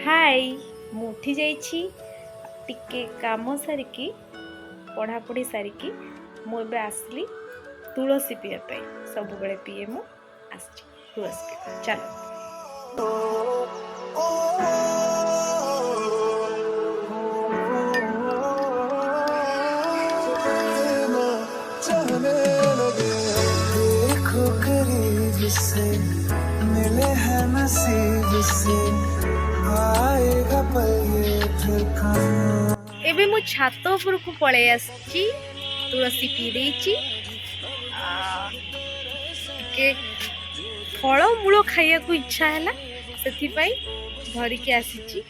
हाय मु उठी जाइछि टिके काम सारिकी पढ़ापढ़ी सारिकी मु एबे आसली तुलसी पीए पे सब बेले पीए मु आछि तुलसी पीए चलो देखो करीब से मिले हैं नसीब से आएगा पल ये फिर कहाँ। एबे मु छात ऊपर को पळे आछि तुलसी पी देछि के फल मूल खाइया को इच्छा हैला सेथि पई धरि के आसीछि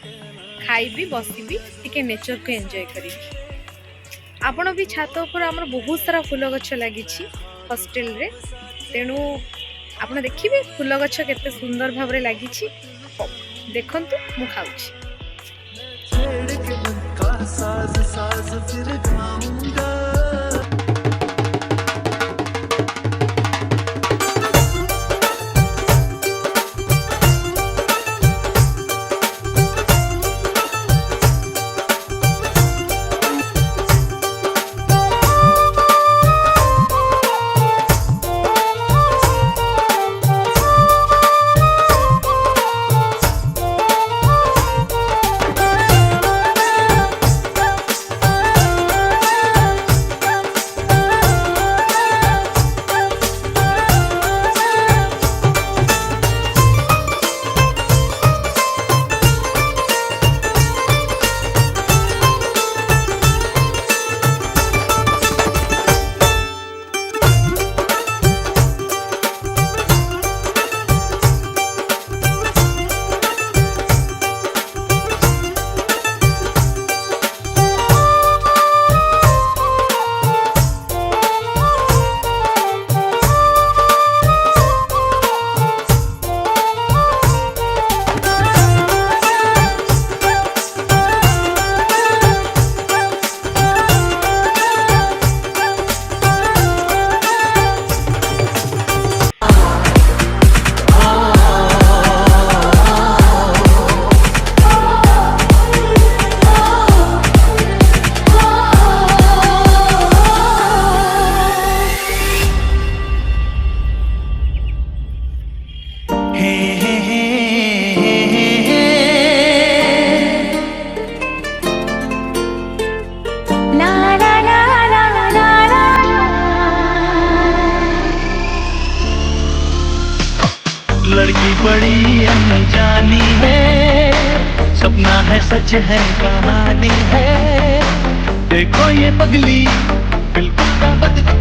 खाइबी बसिबी टिके नेचर को एन्जॉय करिबी। आपण भी छात ऊपर हमर बहुत सारा फूल गछ लागिछि हॉस्टल रे तेणु आपण देखिबे फूल गछ केते सुंदर भाबरे लागिछि देखंतु मु खाउछि। छेड़ के मन का साज साज फिर गाऊंगा। लड़की बड़ी अनजानी है, सपना है सच है कहानी है। देखो ये पगली बिल्कुल ना बदली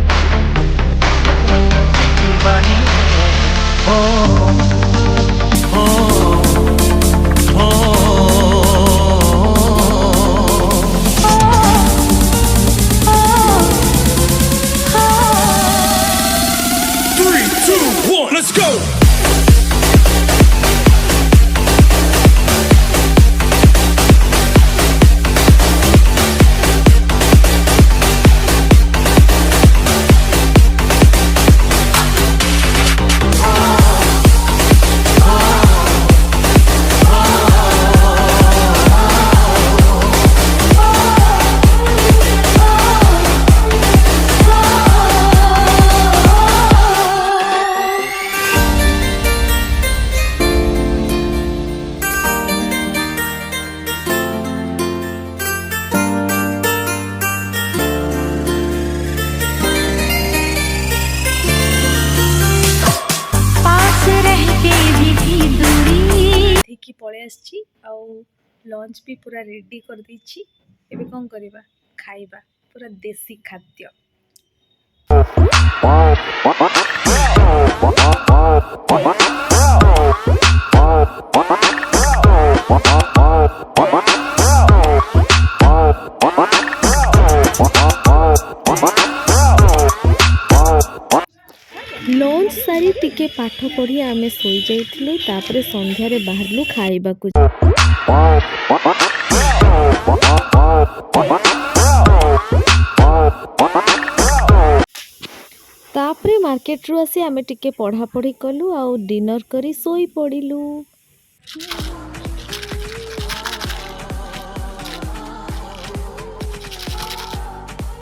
दीवानी है। ओ ओ Three, two, one, let's go. देखी पळे आछि आउ लंच भी पूरा रेडी कर दैछि एबे कोन करबा खाइबा पूरा देसी खाद्य। लंच सारी टिके पाठ पढ़ी आमे सोई जाइथिलु तापरे संध्या रे बाहरलु खाइबाकू। तापरे मार्केट रु आसी आमे टिके पढ़ा पढ़ी कलु आउ डिनर करी सोई पड़िलु।